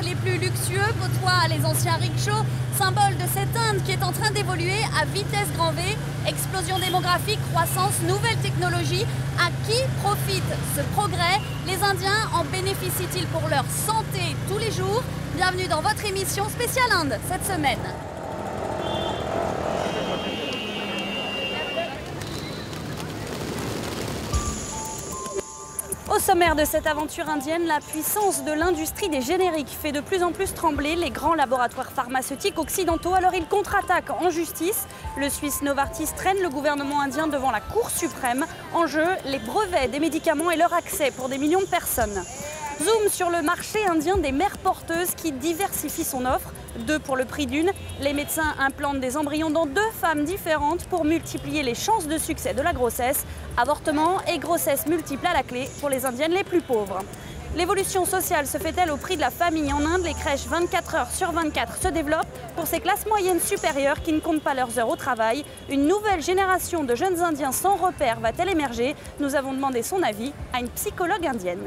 les plus luxueux côtoient les anciens rickshaws, symbole de cette Inde qui est en train d'évoluer à vitesse grand V. Explosion démographique, croissance, nouvelles technologies. À qui profite ce progrès? Les Indiens en bénéficient-ils pour leur santé tous les jours? Bienvenue dans votre émission spéciale Inde cette semaine. Au sommaire de cette aventure indienne, la puissance de l'industrie des génériques fait de plus en plus trembler les grands laboratoires pharmaceutiques occidentaux. Alors ils contre-attaquent en justice. Le Suisse Novartis traîne le gouvernement indien devant la Cour suprême. En jeu, les brevets des médicaments et leur accès pour des millions de personnes. Zoom sur le marché indien des mères porteuses qui diversifie son offre. 2 pour le prix d'une. Les médecins implantent des embryons dans 2 femmes différentes pour multiplier les chances de succès de la grossesse. Avortement et grossesse multiples à la clé pour les indiennes les plus pauvres. L'évolution sociale se fait-elle au prix de la famille? En Inde, les crèches 24 heures sur 24 se développent pour ces classes moyennes supérieures qui ne comptent pas leurs heures au travail. Une nouvelle génération de jeunes indiens sans repère va-t-elle émerger? Nous avons demandé son avis à une psychologue indienne.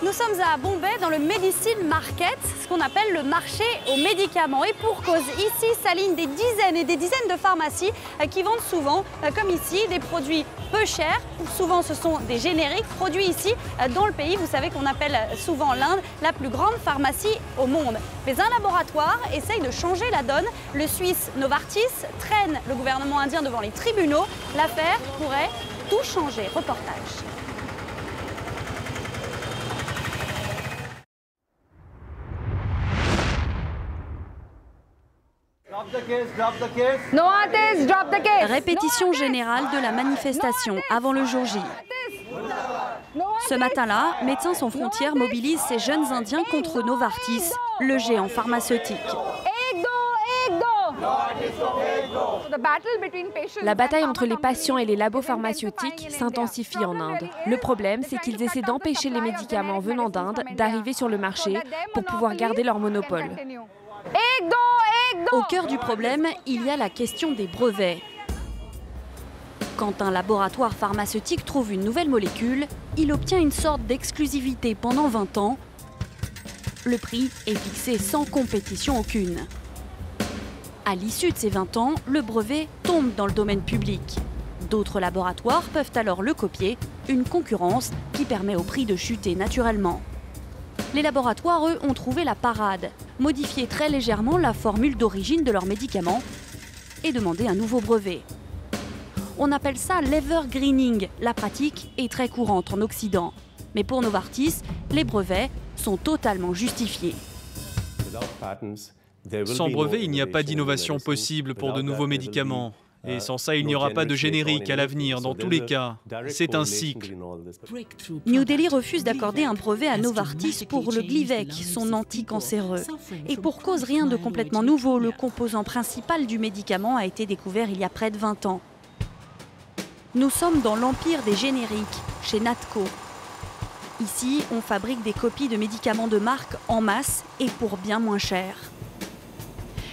Nous sommes à Bombay dans le Medicine Market, ce qu'on appelle le marché aux médicaments. Et pour cause, ici s'alignent des dizaines et des dizaines de pharmacies qui vendent souvent, comme ici, des produits peu chers. Souvent ce sont des génériques produits ici dans le pays. Vous savez qu'on appelle souvent l'Inde la plus grande pharmacie au monde. Mais un laboratoire essaye de changer la donne. Le Suisse Novartis traîne le gouvernement indien devant les tribunaux. L'affaire pourrait tout changer. Reportage. Répétition générale de la manifestation avant le jour J. Ce matin-là, Médecins sans frontières mobilise ces jeunes Indiens contre Novartis, le géant pharmaceutique. La bataille entre les patients et les labos pharmaceutiques s'intensifie en Inde. Le problème, c'est qu'ils essaient d'empêcher les médicaments venant d'Inde d'arriver sur le marché pour pouvoir garder leur monopole. Au cœur du problème, il y a la question des brevets. Quand un laboratoire pharmaceutique trouve une nouvelle molécule, il obtient une sorte d'exclusivité pendant 20 ans. Le prix est fixé sans compétition aucune. À l'issue de ces 20 ans, le brevet tombe dans le domaine public. D'autres laboratoires peuvent alors le copier, une concurrence qui permet au prix de chuter naturellement. Les laboratoires, eux, ont trouvé la parade, modifié très légèrement la formule d'origine de leurs médicaments et demandé un nouveau brevet. On appelle ça l'evergreening. La pratique est très courante en Occident. Mais pour Novartis, les brevets sont totalement justifiés. Sans brevet, il n'y a pas d'innovation possible pour de nouveaux médicaments. Et sans ça, il n'y aura pas de générique à l'avenir, dans tous les cas. C'est un cycle. New Delhi refuse d'accorder un brevet à Novartis pour le Glivec, son anticancéreux. Et pour cause, rien de complètement nouveau, le composant principal du médicament a été découvert il y a près de 20 ans. Nous sommes dans l'empire des génériques, chez Natco. Ici, on fabrique des copies de médicaments de marque en masse et pour bien moins cher.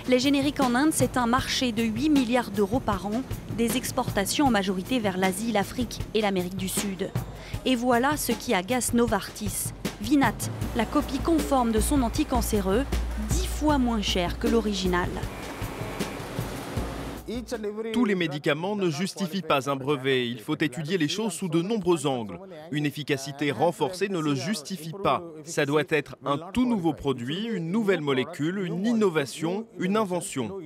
Les génériques en Inde, c'est un marché de 8 milliards d'euros par an, des exportations en majorité vers l'Asie, l'Afrique et l'Amérique du Sud. Et voilà ce qui agace Novartis. Vinat, la copie conforme de son anticancéreux, 10 fois moins cher que l'original. Tous les médicaments ne justifient pas un brevet. Il faut étudier les choses sous de nombreux angles. Une efficacité renforcée ne le justifie pas. Ça doit être un tout nouveau produit, une nouvelle molécule, une innovation, une invention.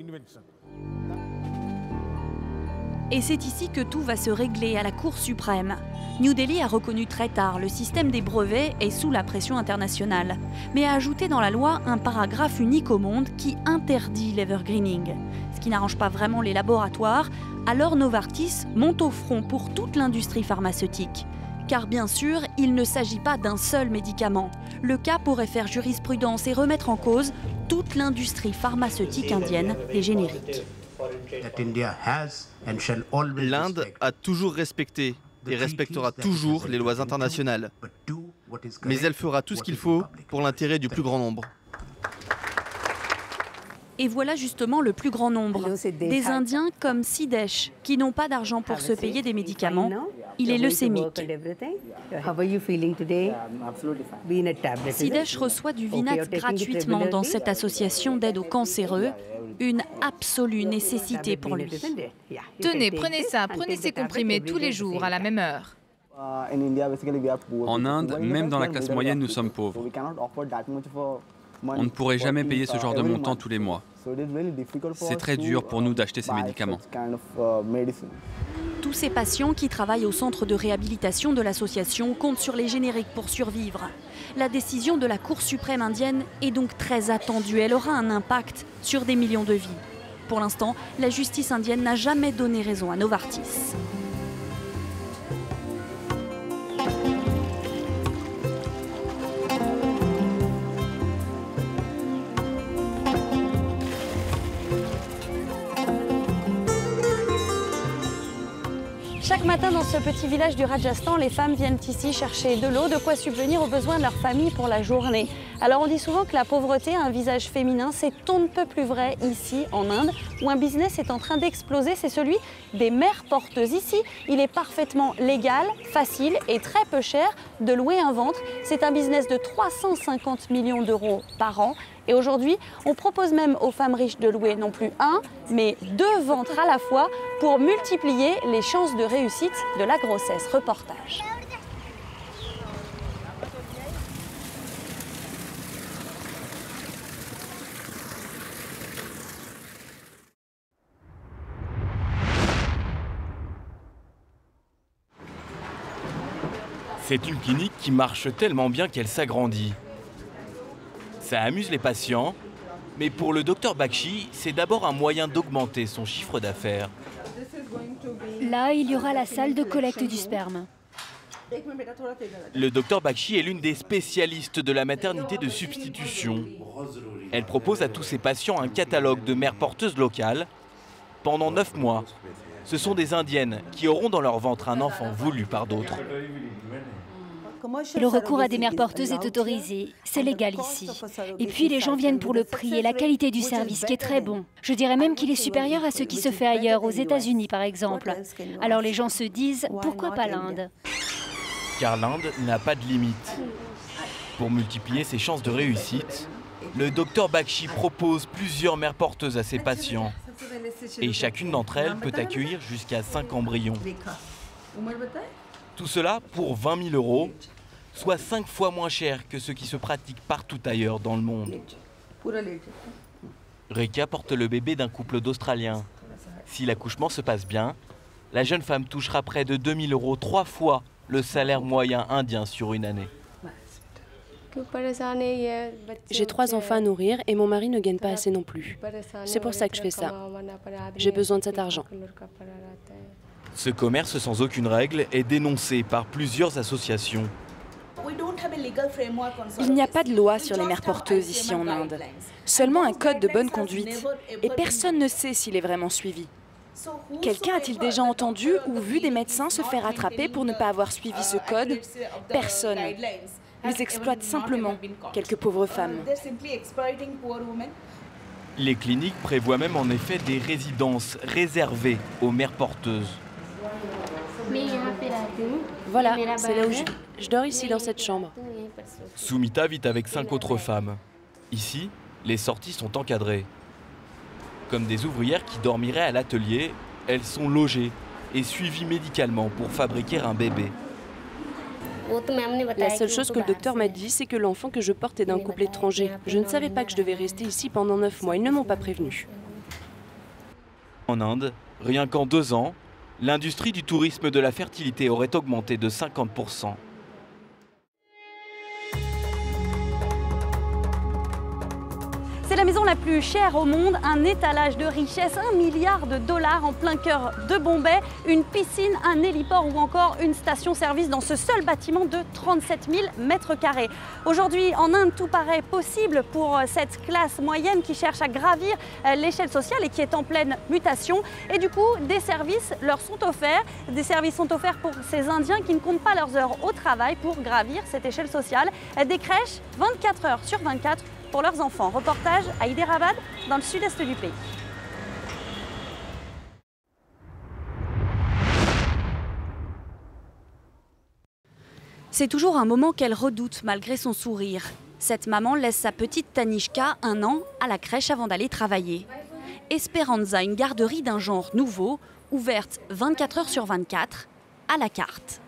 Et c'est ici que tout va se régler à la Cour suprême. New Delhi a reconnu très tard le système des brevets est sous la pression internationale, mais a ajouté dans la loi un paragraphe unique au monde qui interdit l'evergreening. Ce qui n'arrange pas vraiment les laboratoires, alors Novartis monte au front pour toute l'industrie pharmaceutique. Car bien sûr, il ne s'agit pas d'un seul médicament. Le cas pourrait faire jurisprudence et remettre en cause toute l'industrie pharmaceutique indienne des génériques. L'Inde a toujours respecté et respectera toujours les lois internationales. Mais elle fera tout ce qu'il faut pour l'intérêt du plus grand nombre. Et voilà justement le plus grand nombre. Des Indiens comme Sidesh, qui n'ont pas d'argent pour se payer des médicaments. Il est leucémique. Sidesh reçoit du Vinac gratuitement dans cette association d'aide aux cancéreux, une absolue nécessité pour lui. Tenez, prenez ça, prenez ces comprimés tous les jours à la même heure. En Inde, même dans la classe moyenne, nous sommes pauvres. On ne pourrait jamais payer ce genre de montant tous les mois. C'est très dur pour nous d'acheter ces médicaments. Tous ces patients qui travaillent au centre de réhabilitation de l'association comptent sur les génériques pour survivre. La décision de la Cour suprême indienne est donc très attendue. Elle aura un impact sur des millions de vies. Pour l'instant, la justice indienne n'a jamais donné raison à Novartis. Chaque matin dans ce petit village du Rajasthan, les femmes viennent ici chercher de l'eau, de quoi subvenir aux besoins de leur famille pour la journée. Alors on dit souvent que la pauvreté a un visage féminin, c'est on ne peut plus vrai ici en Inde, où un business est en train d'exploser, c'est celui des mères porteuses. Ici, il est parfaitement légal, facile et très peu cher de louer un ventre. C'est un business de 350 millions d'euros par an. Et aujourd'hui, on propose même aux femmes riches de louer non plus un, mais 2 ventres à la fois pour multiplier les chances de réussite de la grossesse. Reportage. C'est une clinique qui marche tellement bien qu'elle s'agrandit. Ça amuse les patients, mais pour le docteur Bakshi, c'est d'abord un moyen d'augmenter son chiffre d'affaires. Là, il y aura la salle de collecte du sperme. Le docteur Bakshi est l'une des spécialistes de la maternité de substitution. Elle propose à tous ses patients un catalogue de mères porteuses locales. Pendant 9 mois, ce sont des Indiennes qui auront dans leur ventre un enfant voulu par d'autres. Le recours à des mères porteuses est autorisé, c'est légal ici. Et puis les gens viennent pour le prix et la qualité du service qui est très bon. Je dirais même qu'il est supérieur à ce qui se fait ailleurs, aux États-Unis par exemple. Alors les gens se disent, pourquoi pas l'Inde? Car l'Inde n'a pas de limite. Pour multiplier ses chances de réussite, le docteur Bakshi propose plusieurs mères porteuses à ses patients. Et chacune d'entre elles peut accueillir jusqu'à 5 embryons. Tout cela pour 20 000 €, soit 5 fois moins cher que ce qui se pratique partout ailleurs dans le monde. Rekha porte le bébé d'un couple d'Australiens. Si l'accouchement se passe bien, la jeune femme touchera près de 2 000 €, 3 fois le salaire moyen indien sur une année. J'ai 3 enfants à nourrir et mon mari ne gagne pas assez non plus. C'est pour ça que je fais ça. J'ai besoin de cet argent. Ce commerce sans aucune règle est dénoncé par plusieurs associations. Il n'y a pas de loi sur les mères porteuses ici en Inde. Seulement un code de bonne conduite. Et personne ne sait s'il est vraiment suivi. Quelqu'un a-t-il déjà entendu ou vu des médecins se faire attraper pour ne pas avoir suivi ce code? Personne. Ils exploitent simplement quelques pauvres femmes. Les cliniques prévoient même en effet des résidences réservées aux mères porteuses. Voilà, c'est là où je vis. Je dors ici dans cette chambre. Sumita vit avec 5 autres femmes. Ici, les sorties sont encadrées. Comme des ouvrières qui dormiraient à l'atelier, elles sont logées et suivies médicalement pour fabriquer un bébé. La seule chose que le docteur m'a dit, c'est que l'enfant que je porte est d'un couple étranger. Je ne savais pas que je devais rester ici pendant 9 mois. Ils ne m'ont pas prévenu. En Inde, rien qu'en 2 ans, l'industrie du tourisme de la fertilité aurait augmenté de 50%. C'est la maison la plus chère au monde, un étalage de richesse, 1 milliard de dollars en plein cœur de Bombay, une piscine, un héliport ou encore une station-service dans ce seul bâtiment de 37 000 mètres carrés. Aujourd'hui, en Inde, tout paraît possible pour cette classe moyenne qui cherche à gravir l'échelle sociale et qui est en pleine mutation. Et du coup, des services leur sont offerts. Des services sont offerts pour ces Indiens qui ne comptent pas leurs heures au travail pour gravir cette échelle sociale. Des crèches 24 heures sur 24 pour leurs enfants. Reportage à Hyderabad, dans le sud-est du pays. C'est toujours un moment qu'elle redoute malgré son sourire. Cette maman laisse sa petite Tanishka, 1 an, à la crèche avant d'aller travailler. Esperanza, une garderie d'un genre nouveau, ouverte 24 heures sur 24, à la carte.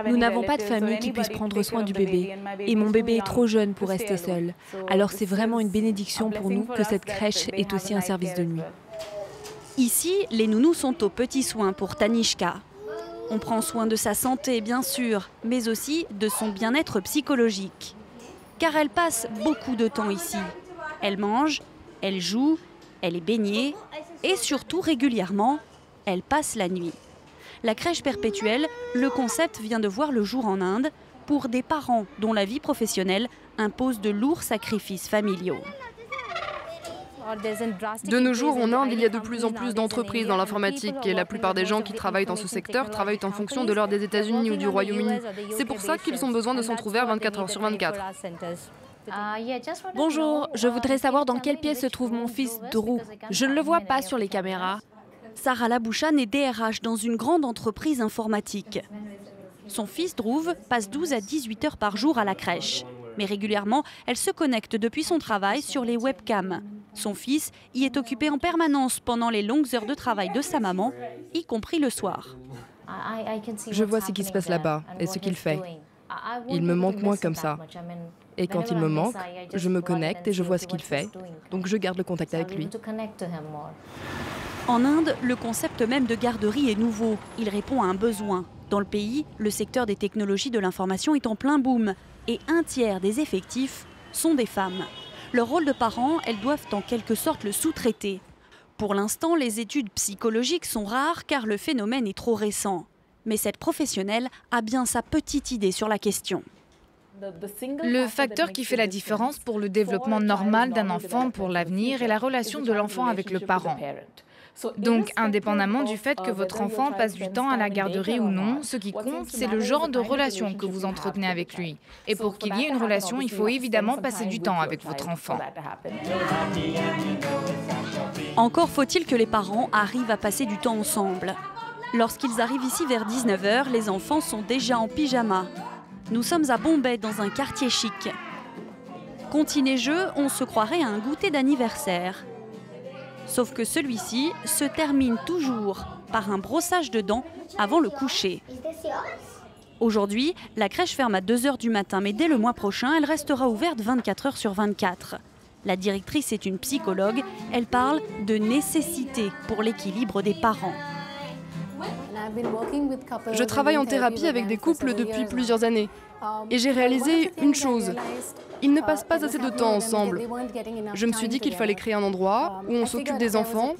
Nous n'avons pas de famille qui puisse prendre soin du bébé. Et mon bébé est trop jeune pour rester seul. Alors c'est vraiment une bénédiction pour nous que cette crèche est aussi un service de nuit. Ici, les nounous sont aux petits soins pour Tanishka. On prend soin de sa santé, bien sûr, mais aussi de son bien-être psychologique. Car elle passe beaucoup de temps ici. Elle mange, elle joue, elle est baignée et surtout régulièrement, elle passe la nuit. La crèche perpétuelle, le concept vient de voir le jour en Inde pour des parents dont la vie professionnelle impose de lourds sacrifices familiaux. De nos jours, en Inde, il y a de plus en plus d'entreprises dans l'informatique et la plupart des gens qui travaillent dans ce secteur travaillent en fonction de l'heure des États-Unis ou du Royaume-Uni. C'est pour ça qu'ils ont besoin de centres ouverts 24 heures sur 24. Bonjour, je voudrais savoir dans quelle pièce se trouve mon fils Drew. Je ne le vois pas sur les caméras. Sarah Labouchan est DRH dans une grande entreprise informatique. Son fils Dhruv passe 12 à 18 heures par jour à la crèche. Mais régulièrement, elle se connecte depuis son travail sur les webcams. Son fils y est occupé en permanence pendant les longues heures de travail de sa maman, y compris le soir. Je vois ce qui se passe là-bas et ce qu'il fait. Il me manque moins comme ça. Et quand il me manque, je me connecte et je vois ce qu'il fait. Donc je garde le contact avec lui. En Inde, le concept même de garderie est nouveau. Il répond à un besoin. Dans le pays, le secteur des technologies de l'information est en plein boom. Et 1/3 des effectifs sont des femmes. Leur rôle de parents, elles doivent en quelque sorte le sous-traiter. Pour l'instant, les études psychologiques sont rares car le phénomène est trop récent. Mais cette professionnelle a bien sa petite idée sur la question. Le facteur qui fait la différence pour le développement normal d'un enfant pour l'avenir est la relation de l'enfant avec le parent. Donc, indépendamment du fait que votre enfant passe du temps à la garderie ou non, ce qui compte, c'est le genre de relation que vous entretenez avec lui. Et pour qu'il y ait une relation, il faut évidemment passer du temps avec votre enfant. Encore faut-il que les parents arrivent à passer du temps ensemble. Lorsqu'ils arrivent ici vers 19 h, les enfants sont déjà en pyjama. Nous sommes à Bombay, dans un quartier chic. Continé jeu, on se croirait à un goûter d'anniversaire. Sauf que celui-ci se termine toujours par un brossage de dents avant le coucher. Aujourd'hui, la crèche ferme à 2 h du matin, mais dès le mois prochain, elle restera ouverte 24 heures sur 24. La directrice est une psychologue, elle parle de nécessité pour l'équilibre des parents. Je travaille en thérapie avec des couples depuis plusieurs années. Et j'ai réalisé une chose. Ils ne passent pas assez de temps ensemble. Je me suis dit qu'il fallait créer un endroit où on s'occupe des enfants,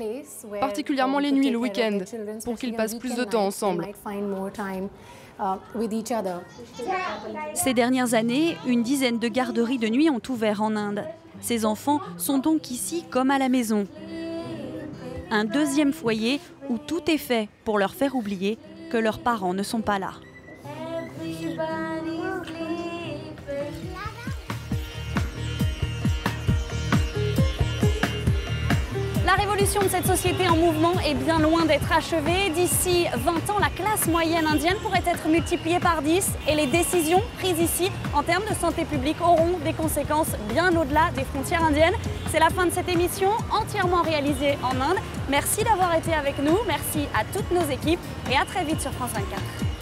particulièrement les nuits et le week-end, pour qu'ils passent plus de temps ensemble. Ces dernières années, une dizaine de garderies de nuit ont ouvert en Inde. Ces enfants sont donc ici comme à la maison. Un deuxième foyer où tout est fait pour leur faire oublier que leurs parents ne sont pas là. La révolution de cette société en mouvement est bien loin d'être achevée. D'ici 20 ans, la classe moyenne indienne pourrait être multipliée par 10 et les décisions prises ici en termes de santé publique auront des conséquences bien au-delà des frontières indiennes. C'est la fin de cette émission entièrement réalisée en Inde. Merci d'avoir été avec nous, merci à toutes nos équipes et à très vite sur France 24.